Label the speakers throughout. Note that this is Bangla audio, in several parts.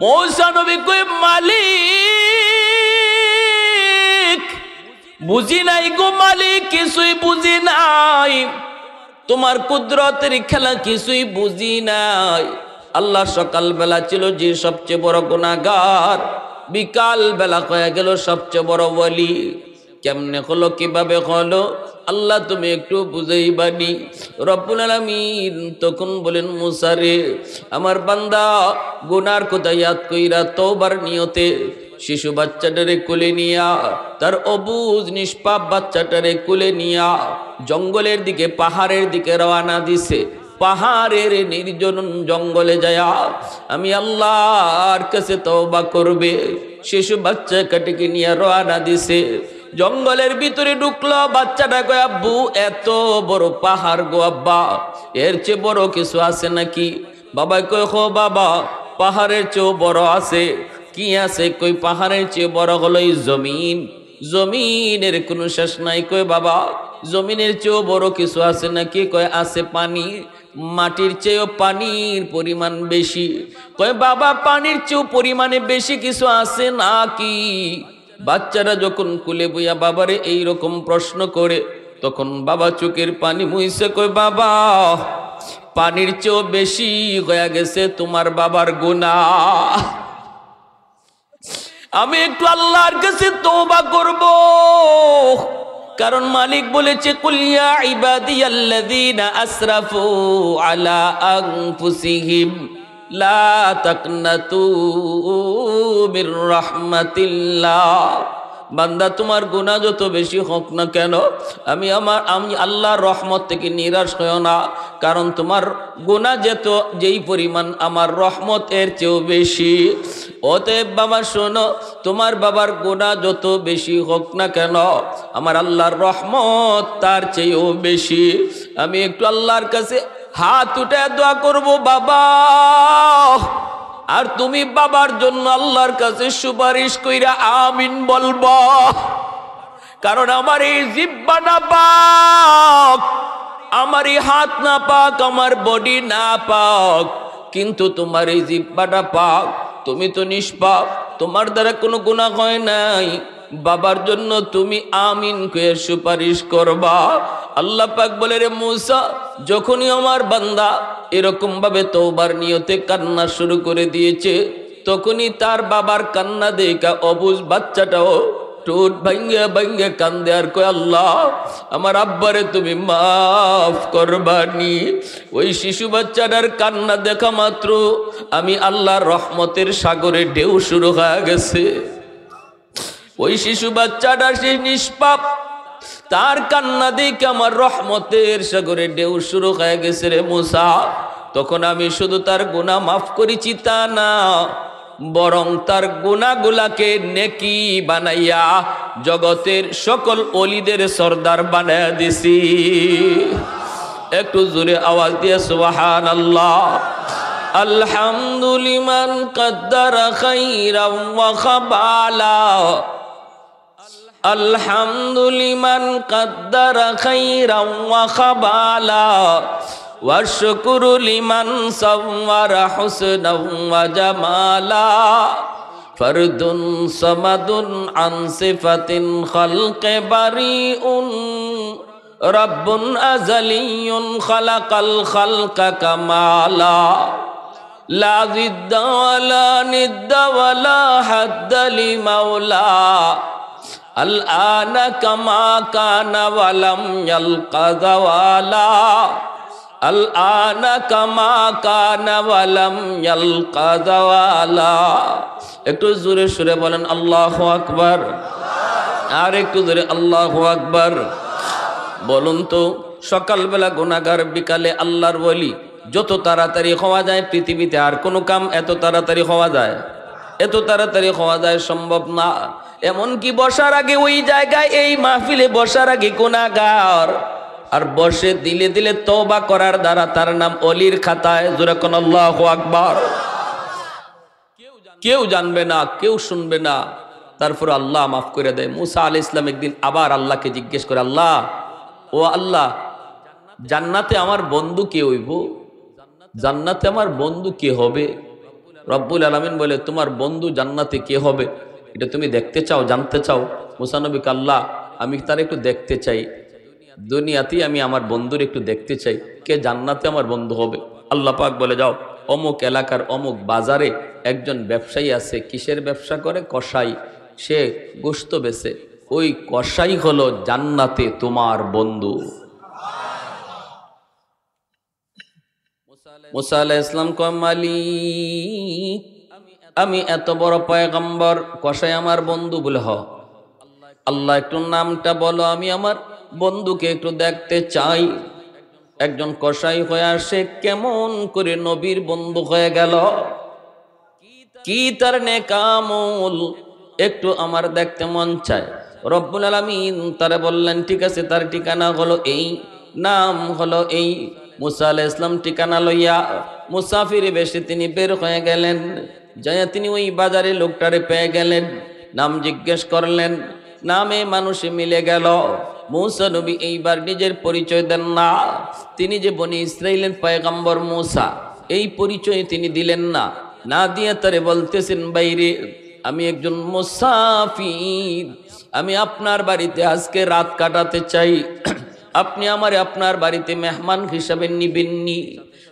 Speaker 1: মূসা নবী কয় মালিক বুঝি নাই গো মালিক, কিছুই বুঝি নাই, তোমার কুদরতের খেলা কিছুই বুঝি নাই। আল্লাহ সকাল বেলা ছিল যে সবচেয়ে বড় গুনাহগার, বিকাল বেলা হয়ে গেল সবচেয়ে বড় ওলি। কেমনে হলো, কিভাবে হলো, আল্লাহ তুমি একটু বুঝাইবানি। রব্বুল আলামিন তখন বলেন, মূসা রে, আমার বান্দা গুনার কথা ইয়াদ কইরা তওবার নিয়তে শিশু বাচ্চাটারে কোলে নিয়া, তার অবুঝ নিষ্পাপ বাচ্চাটারে কোলে নিয়া জঙ্গলের দিকে, পাহাড়ের দিকে রওনা দিছে। পাহাড়ের নির্জন জঙ্গলে যায়া আমি আল্লাহর কাছে তওবা করবে। শিশু বাচ্চা কাটিকে নিয়ে রওনা দিছে, জঙ্গলের ভিতরে ঢুকলো। বাচ্চাটা কয়, আব্বু এত বড় পাহাড় গো আব্বা, এর চেয়ে বড় কিছু আছে নাকি? বাবা কয়, হো বাবা, পাহাড়ের চেয়েও বড় আছে। কি আছে? কই পাহাড়ের চেয়ে বড় হলো এই জমিন, জমিনের কোনো শেষ নাই। কয় বাবা, জমিনের চেয়েও বড় কিছু আছে নাকি? কয় আছে পানি, মাটির চেয়েও পানির পরিমাণ বেশি। কয় বাবা, পানির চেয়েও পরিমাণে বেশি কিছু আছে নাকি? বাচ্চারা যখন কুলে বইয়া বাবারে এইরকম প্রশ্ন করে, তখন বাবা চোখের পানি মুইছে। কয় বাবা, পানির চেয়েও বেশি হয়ে গেছে তোমার বাবার গুনাহ। আমি একটু আল্লাহর কাছে তওবা করব, কারণ মালিক বলেছে, কুল ইয়া ইবাদিয়াল্লাযীনা আসরাফু আলা আনফুসিহিম লা তাকনাতু মির রাহমাতিল্লাহ। বান্দা, তোমার গুনাহ যত বেশি হোক না কেন, আমি আল্লাহর রহমত থেকে নিরাশ হইও না, কারণ তোমার গুনাহ যেই পরিমাণ আমার রহমত এর চেয়েও বেশি। অতএব বাবা শোনো, তোমার বাবার গুনাহ যত বেশি হোক না কেন, আমার আল্লাহর রহমত তার চেয়েও বেশি। আমি একটু আল্লাহর কাছে হাত উঠে দোয়া করব বাবা, আর তুমি বাবার জন্য আল্লাহর কাছে সুপারিশ কইরা আমিন বলবা। কারণ আমার এই জিহ্বা না পাক, আমার এই হাত না পাক, আমার বডি না পাক, কিন্তু তোমার এই জিহ্বাটা পাক। তুমি তো নিষ্পাপ, তোমার দ্বারা কোনো গুনাহ হয় নাই। বাবার জন্য তুমি আমিন কয়ে সুপারিশ করবা। আল্লাহ পাক বলে, রে মূসা, যখনই আমার বান্দা এরকম ভাবে তওবার নিয়তে কান্না শুরু করে দিয়েছে, তখনই তার বাবার কান্না দেখা অবুঝ বাচ্চাটাও ঠোঁট ভাঙ্গে ভাঙ্গে কান্দে আর কয়, আল্লাহ আমার আব্বারে তুমি মাফ করবানি। ওই শিশু বাচ্চাটার কান্না দেখা মাত্র আমি আল্লাহর রহমতের সাগরে ঢেউ শুরু হয়ে গেছে। ওই শিশু বাচ্চাটা সেই নিষ্পাপ, তার কান্না দেখে আমার রহমতের সাগরে ঢেউ শুরু হয়ে গেছে রে মূসা। তখন আমি শুধু তার গুনাহ মাফ করেছি তা না, বরং তার গুনাহগুলাকে নেকি বানাইয়া জগতের সকল ওলিদের সর্দার বানাইয়া দিছি। একটু জোরে আওয়াজ দিয়ে সুবহানাল্লাহ। আলহামদুলিমান কদ্দারা খাইরাম ওয়া খাবালা, আলহামদুলিমান কদ্দারা খাইরাম ওয়া খাবালা, ওয়া শুকরু লিমান সাওয়ারা হুসনাও ওয়া জামালা, ফরদুন সামাদুন আন সিফাতিন খালকে বারিউন, রব্বুন আযালিয়ুন খালাকাল খালকা কামালা, লা জিদ্দা ওয়ালা নিদ্দা ওয়ালা হাদ্দা লিমাওলা, আল আনা কামা কানা ওয়ালাম ইয়ালকা যাওয়ালা, আল আনা কামা কানা ওয়ালাম ইয়ালকা যাওয়ালা। একটু জোরে সুরে বলেন আল্লাহু আকবার, আর একটু জোরে আল্লাহু আকবার। বলুন তো, সকালবেলা গুনাহগার, বিকালে আল্লাহর ওলি, যত তাড়াতাড়ি হওয়া যায় পৃথিবীতে আর কোনো কাম এত তাড়াতাড়ি হওয়া যায়? এত তাড়াতাড়ি হওয়া যায় সম্ভব না। এমনকি বসার আগে ওই জায়গায়, এই মাহফিলে বসার আগে গুনাহগার আর বসে দিলে দিলে তওবা করার দ্বারা তার নাম অলির খাতায়। জোরে কোন আল্লাহু আকবার। কেউ জানবে না, কেউ শুনবে না, তারপর আল্লাহ মাফ করে দেয়। মূসা আলাইহিস সালাম একদিন আবার আল্লাহকে জিজ্ঞেস করে, আল্লাহ, ও আল্লাহ, জান্নাতে আমার বন্ধু কে হইব? জান্নাতে আমার বন্ধু কে হবে? রব্বুল আলামিন বলে তোমার বন্ধু জান্নাতে কে হবে এটা তুমি দেখতে চাও, জানতে চাও? মুসা নবী আল্লাহ আমি তার একটু দেখতে চাই, দুনিয়াতেই আমি আমার বন্ধুর একটু দেখতে চাই, কে জান্নাতে আমার বন্ধু হবে। আল্লাহ পাক বলে যাও অমুক এলাকার অমুক বাজারে একজন ব্যবসায়ী আছে। কিসের ব্যবসা করে? কসাই। সে গোশত বেচে। ওই কসাই হলো জান্নাতে তোমার বন্ধু। মুসা আলাইহিস সালাম কয় মালিক আমি এত বড় পয়গম্বর, কসাই আমার বন্ধু বলে হ। আল্লাহ একটু নামটা বলো, আমি আমার বন্ধুকে একটু দেখতে চাই। একজন কসাই হয়ে আসে কেমন করে নবীর বন্ধু হয়ে গেল, কি তার নেক আমল একটু আমার দেখতে মন চায়। রব্বুল আলামিন তারে বললেন ঠিক আছে, তার ঠিকানা হলো এই, নাম হলো এই। মুসা আলাইহিস সালাম ঠিকানা লইয়া মুসাফির বেশে তিনি বের হয়ে গেলেন। যাইয়া তিনি ওই বাজারে লোকটারে পেয়ে গেলেন, নাম জিজ্ঞেস করলেন, নামে মানুষে মিলে গেল। মুসা নবী এইবার নিজের পরিচয় দেন না, তিনি যে বনি ইসরাইলের পয়গম্বর মুসা এই পরিচয় তিনি দিলেন না। না দিয়ে তারে বলতেছেন বাইরে আমি একজন মুসাফির, আমি আপনার বাড়িতে আজকে রাত কাটাতে চাই, আপনি আমারে আপনার বাড়িতে মেহমান হিসাবে নিবেননি?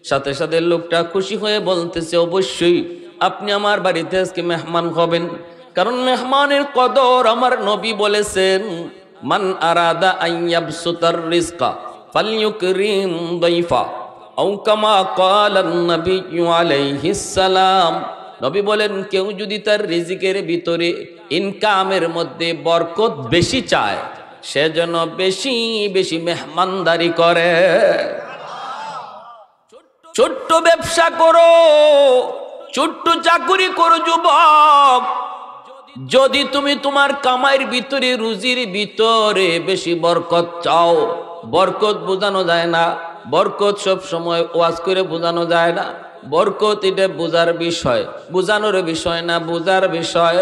Speaker 1: সাথে সাথে লোকটা খুশি হয়ে বলতেছে অবশ্যই আপনি আমার বাড়িতে আজকে মেহমান হবেন, কারণ মেহমানের কদর আমার নবী বলেছেন মান আরাদা আইয়াবসুতার রিজকা ফালইউকরিম দাইফা আও কামা ক্বালান নবিয়্যু আলাইহিস সালাম। নবী বলেন কেউ যদি তার রিজিকের ভিতরে ইনকামের মধ্যে বরকত বেশি চায় সে যেন বেশি বেশি মেহমানদারি করে। ছোট্ট ব্যবসা করো, ছোট্ট চাকুরি করো যুবক, যদি তুমি তোমার কামাইয়ের ভিতরে রুজির ভিতরে বেশি বরকত চাও, বরকত বোঝানো যায় না, বরকত সব সময় ওয়াজ করে বোঝানো যায় না, বরকত এটা বোঝার বিষয়, বোঝানোর বিষয় না, বোঝার বিষয়।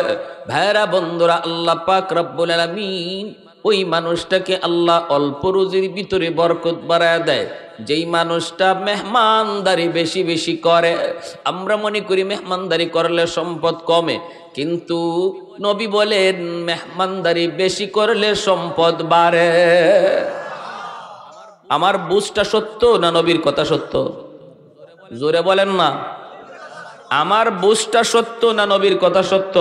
Speaker 1: ভাইরা বন্ধুরা, আল্লাহ পাক রব্বুল আলামিন ওই মানুষটাকে আল্লাহ অল্প রুজির ভিতরে বরকত বাড়ায় দেয় যেই মানুষটা মেহমানদারি বেশি বেশি করে। আমরা মনে করি মেহমানদারি করলে সম্পদ কমে, কিন্তু নবী বলেন মেহমানদারি বেশি করলে সম্পদ বাড়ে। আমার বুঝটা সত্য না নবীর কথা সত্য? জোরে বলেন না। আমার বুঝটা সত্য না নবীর কথা সত্য?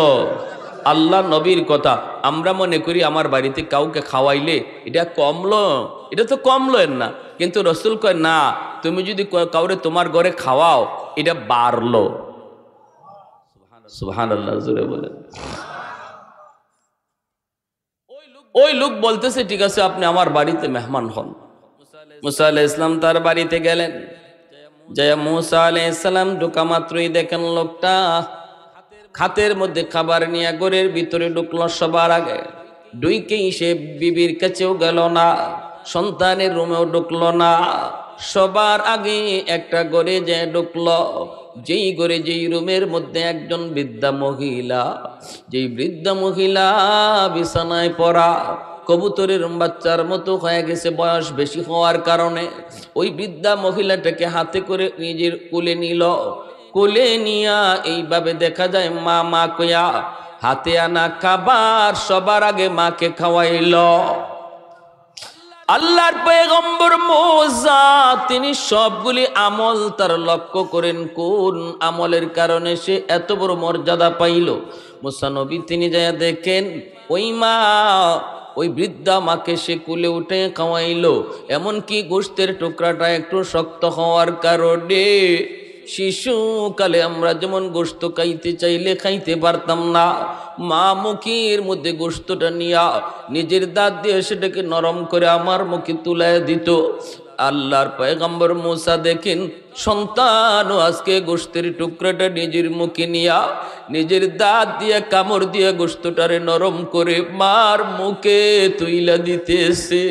Speaker 1: আল্লাহ নবীর কথা। আমরা মনে করি আমার বাড়িতে কাউকে খাওয়াইলে এটা কমলো, এটা তো কমলো এর না, কিন্তু রসুল কয় না, তুমি যদি কাউরে তোমার ঘরে খাওয়াও এটা বাড়লো। সুবহানাল্লাহ, জোরে বলেন। ওই লোক বলতেছে ঠিক আছে আপনি আমার বাড়িতে মেহমান হন। মুসা আলাইহিস সালাম তার বাড়িতে গেলেন। জয়া মুসা আলাইহিস সালাম ঢোকা মাত্রই দেখেন লোকটা খাতের মধ্যে খাবার নিয়ে ঘরের ভিতরে ঢুকলো। সবার আগে ঢুকেই সে বিবির কাছেও গেল না, সন্তানের রুমেও ঢুকলো না, সবার আগে একটা ঘরে যে ঢুকলো, যেই ঘরে যেই রুমের মধ্যে একজন বৃদ্ধা মহিলা, যেই বৃদ্ধা মহিলা বিছানায় পড়া কবুতরের বাচ্চার মতো হয়ে গেছে বয়স বেশি হওয়ার কারণে, ওই বৃদ্ধা মহিলাটাকে হাতে করে নিজের কোলে নিল। কোলে নিয়া এইভাবে দেখা যায় মা মা কইয়া হাতে আনা খাবার সবার আগে মাকে খাওয়াইল। আল্লাহর পয়গম্বর মুসা তিনি সবগুলি আমল তার লক্ষ্য করেন কোন আমলের কারণে সে এত বড় মর্যাদা পাইল। মুসা নবী তিনি যায় দেখেন ওই মা, ওই বৃদ্ধা মাকে সে কুলে উঠে খাওয়াইলো, এমনকি গোশতের টুকরাটা একটু শক্ত হওয়ার কারণে শিশুকালে আমরা যেমন গোশত খাইতে চাইলে খাইতে পারতাম না, মা মুখের মধ্যে গোশতটা নিয়া নিজের দাঁত দিয়ে সেটাকে নরম করে আমার মুখে তুলায় দিত। আল্লাহর পয়গম্বর মুসা দেখেন সন্তানও আজকে গোশতের টুকরাটা নিজের মুখে নিয়া নিজের দাঁত দিয়ে কামড় দিয়ে গোশতটারে নরম করে মার মুখে তুইলা দিতেছে।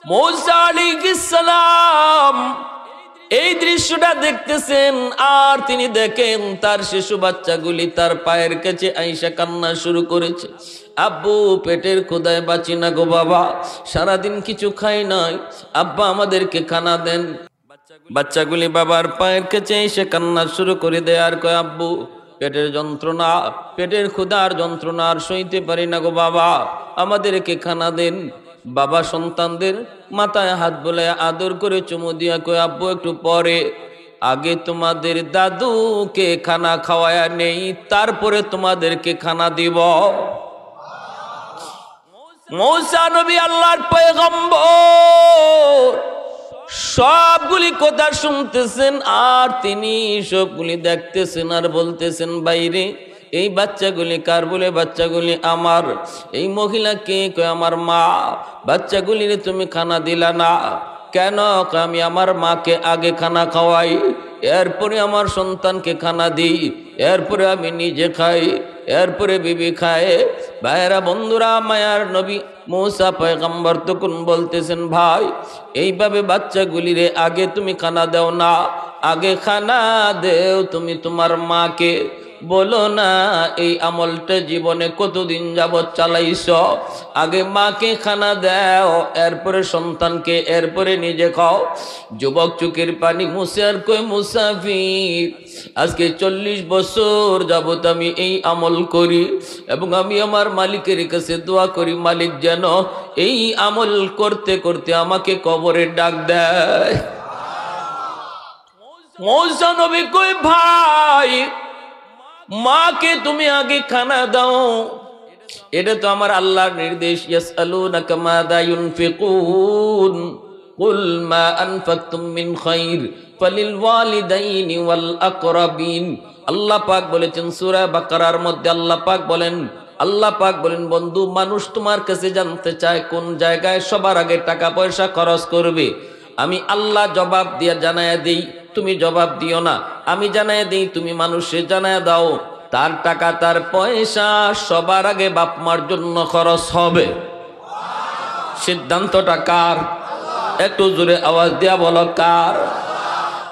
Speaker 1: মুসা আলাইহিস সালাম এই দৃশ্যটা দেখতেছেন, আর তিনি দেখেন তার শিশু বাচ্চাগুলি তার পায়ের কাছে আইসা কান্না শুরু করেছে, আব্বু পেটের ক্ষুধায় বাঁচি না গো বাবা, সারাদিন কিছু খাই নাই, আব্বা আমাদেরকে খানা দেন। বাচ্চাগুলি বাবার পায়ের কাছে এসে কান্না শুরু করে দেয় আর কয়, আব্বু পেটের যন্ত্রণা, পেটের ক্ষুধার যন্ত্রণা আর সইতে পারি না গো বাবা, আমাদেরকে খানা দেন। বাবা সন্তানদের মাথায় হাত বোলায় আদর করে চুমু দিয়া কয়, আব্বু একটু পরে, আগে তোমাদের দাদুকে খানা খাওয়ায়া নেই, তারপরে তোমাদেরকে খানা দিব। মূসা নবী আল্লাহর পয়গম্বর সবগুলি কথা শুনতেছেন আর তিনি সবগুলি দেখতেছেন আর বলতেছেন, বাইরে এই বাচ্চাগুলি কার? বলে বাচ্চাগুলি আমার। এই মহিলা কে? কয় আমার মা। বাচ্চাগুলিরে তুমি খানা দিলা না কেন? আমি আমার মাকে আগে খানা খাওয়াই, এরপরে আমার সন্তানকে খানা দিই, এরপরে আমি নিজে খাই, এরপরে বিবি খায়। ভাইয়েরা বন্ধুরা, মায়ার নবী মূসা পয়গম্বর তখন বলতেছেন, ভাই এইভাবে বাচ্চাগুলিরে আগে তুমি খানা দাও না, আগে খানা দেও তুমি তোমার মাকে। বলো না এই আমলটা জীবনে কতদিন যাবৎ চালাইছ? আগে মাকে খানা দাও, এরপরে সন্তানকে, এরপরে নিজে খাও। যুবক চোখের পানি মুছে আর কই, মুসাফির আজকে 40 বছর যাবৎ আমি এই আমল করি এবং আমি আমার মালিকের কাছে দোয়া করি, মালিক যেন এই আমল করতে করতে আমাকে কবরে ডাক দেয়। মূসা নবী কই, ভাই মাকে তুমি আগে খানা দাও, এটা তো আমার আল্লাহর নির্দেশ। ইয়াসআলুনাকা মাযা ইউনফিকুন কুল মা আনফাকতুম মিন খায়র ফালিল ওয়ালিদাইনি ওয়াল আকরাবিন। আল্লাহ পাক বলেছেন সূরা বাকারার মধ্যে, আল্লাহ পাক বলেন বন্ধু, মানুষ তোমার কাছে জানতে চায় কোন জায়গায় সবার আগে টাকা পয়সা খরচ করবে। আমি আল্লাহ জবাব দিয়া জানায়া দেই, তুমি জবাব দিও না। আমি জানায়া দেই, তুমি মানুষে জানায়া দাও। তার টাকা তার পয়সা সবার আগে বাপ মার জন্য খরচ হবে। সিদ্ধান্তটা কার? একটু জোরে আওয়াজ দিয়া বলো কার?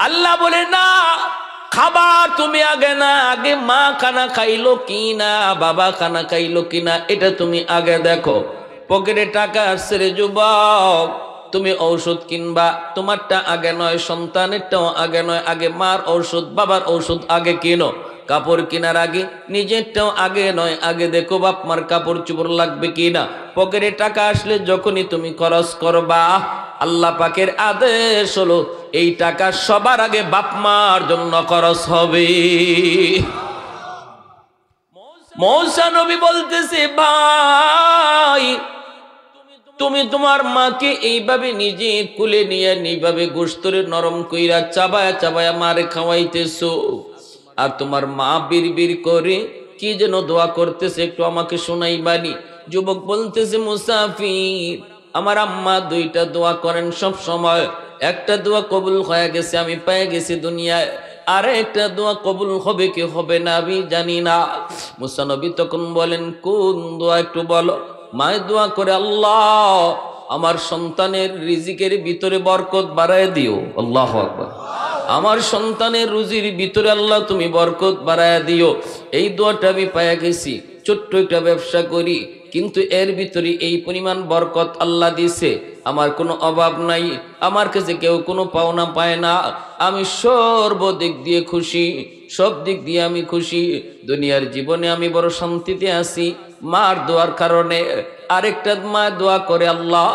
Speaker 1: আল্লাহ বলে না, খাবার তুমি আগে না, আগে মা খানা খাইলো কিনা, বাবা খানা খাইলো কিনা এটা তুমি আগে দেখো। পকেটে টাকা আসছে রে যুবক, তুমি ঔষধ কিনবা, তোমারটা আগে নয়, সন্তানেরটাও আগে নয়, আগে মার ঔষধ বাবার ঔষধ আগে কিনো। কাপড় কেনার আগে নিজেরটাও আগে নয়, আগে দেখো বাপ মার কাপড় চোপড় লাগবে কিনা। পকেটে টাকা আসলে যখনই তুমি খরচ করবা, আল্লাহ পাকের আদেশ হলো এই টাকা সবার আগে বাপ মার জন্য খরচ হবে। মূসা নবী বলতেছে, ভাই তুমি তোমার মাকে এইভাবে নিজে কুলে নিয়ে এইভাবে গোশতরে নরম কইরা চাবায়া চাবায়া মারে খাওয়াইতেছো, আর তোমার মা বিড়বিড় করে কি যেন দোয়া করতেছে, একটু আমাকে শোনাইবানি। যুবক বলতেছে, মুসাফির আমার আম্মা দুইটা দোয়া করেন সব সময়, একটা দোয়া কবুল হয়ে গেছে আমি পেয়ে গেছি দুনিয়ায়, আর একটা দোয়া কবুল হবে কি হবে না আমি জানি না। মুসা নবী তখন বলেন, কোন দোয়া একটু বলো। মায়ের দোয়া করে, আল্লাহ আমার সন্তানের রিজিকের ভিতরে বরকত বাড়ায় দিও। আল্লাহু আকবার। আমার সন্তানের রুজির ভিতরে আল্লাহ তুমি বরকত বাড়ায় দিও। এই দোয়াটা আমি পাইয়া গেছি। ছোট্ট একটা ব্যবসা করি, কিন্তু এর ভিতরে এই পরিমাণ বরকত আল্লাহ দিছে, আমার কোনো অভাব নাই, আমার কাছে কেউ কোনো পাওনা পায় না, আমি সর্বদিক দিয়ে খুশি, সব দিক দিয়ে আমি খুশি, দুনিয়ার জীবনে আমি বড় শান্তিতে আছি মার দোয়ার কারণে। আরেকটা মা দোয়া করে, আল্লাহ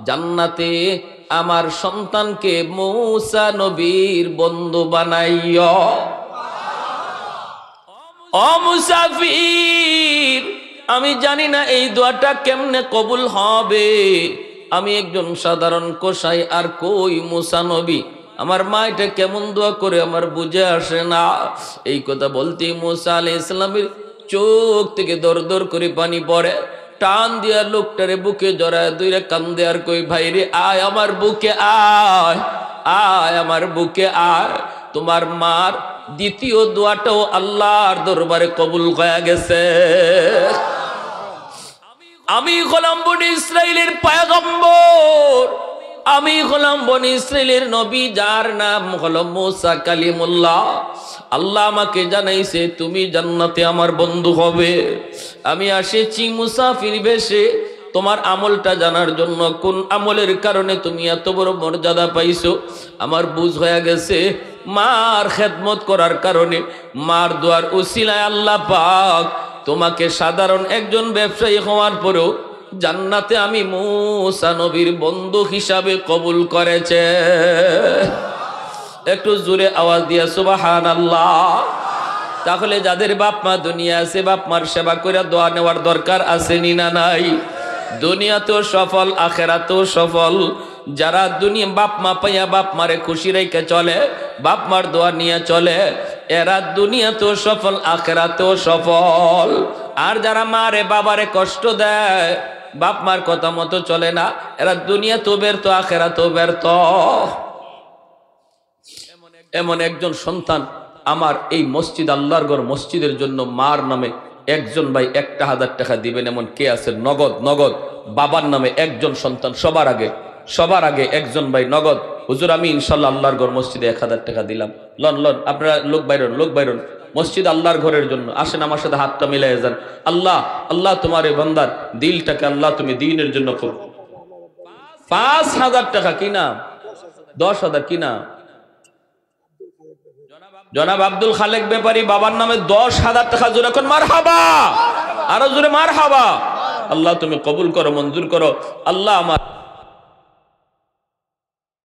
Speaker 1: জান্নাতে আমার সন্তানকে মূসা নবীর বন্ধু বানাইও। ও মুসাফির, আমি জানি না এই দোয়াটা কেমনে কবুল হবে, আমি একজন সাধারণ কসাই, আর কই মূসা নবী, আমার মা এটা কেমন দোয়া করে আমার বুঝে আসে না। এই কথা বলতে মূসা আলাইহিস সালামের চোখ থেকে দর দর করে পানি পড়ে, টান দিয়া লোকটারে বুকে জড়ায় দুইরে কান্দে আর কই, ভাই রে আয় আমার বুকে আয়, আয় আমার বুকে আয়। তোমার মার দ্বিতীয় দোয়াটাও আল্লাহর দরবারে কবুল হয়ে গেছে। আমি হলাম বনি ইসরাইলের পয়গম্বর, আমি হলাম বনি ইসরাইলের নবী, যার নাম হলো মূসা কালিমুল্লাহ। আল্লাহ আমাকে জানাইছে তুমি জান্নাতে আমার বন্ধু হবে। আমি আসেছি মুসাফির বেশে, তোমার আমলটা জানার জন্য, কোন আমলের কারণে তুমি এত বড় মর্যাদা পাইছো। আমার বুঝ হয়ে গেছে মার খেদমত করার কারণে, মার দোয়ার উসিলায় আল্লাহ পাক তোমাকে সাধারণ একজন ব্যবসায়ী হওয়ার পরেও জান্নাতে আমি মুসা নবীর বন্ধু হিসাবে কবুল করেছে। একটু জোরে আওয়াজ দিয়া সুবহানাল্লাহ। তাহলে যাদের বাপ মা দুনিয়া আছে, বাপ মার সেবা করে দোয়া নেওয়ার দরকার আছে নি না নাই? দুনিয়াতেও সফল, আখেরাতেও সফল। যারা দুনিয়া বাপ মা পাইয়া বাপ মারে খুশি রেখে চলে, বাপ মার দোয়া নিয়ে চলে, এরা দুনিয়াতেও সফল, আখেরাতেও সফল। আর যারা মারে বাবারে কষ্ট দেয়, বাপ মার কথা মতো চলে না, এরা দুনিয়াতেও ব্যর্থ, আখেরাতেও ব্যর্থ। এমন একজন সন্তান আমার এই মসজিদ, আল্লাহর ঘর মসজিদের জন্য মার নামে একজন ভাই 1,000 টাকা দিবেন, এমন কে আছে? নগদ নগদ। বাবার নামে একজন সন্তান, সবার আগে একজন ভাই নগদ, হুজুর আমি ইনশাল্লাহ আল্লাহর ঘর মসজিদে 1000 টাকা দিলাম। লন আপনারা লোক বাইরন মসজিদ আল্লাহর ঘরের জন্য আসেন, আমার সাথে হাতটা মিলাই যান। আল্লাহ তোমার এই বান্দার দিলটাকে আল্লাহ তুমি দ্বীনের জন্য করো। 5,000 টাকা কি নাম? 10,000 কি নাম? জনাব আব্দুল খালেক ব্যাপারী, বাবার নামে 10,000 টাকা। জোরে এখন মারহাবা, আরো জোরে মারহাবা। আল্লাহ তুমি কবুল করো, মঞ্জুর করো। আল্লাহ আমার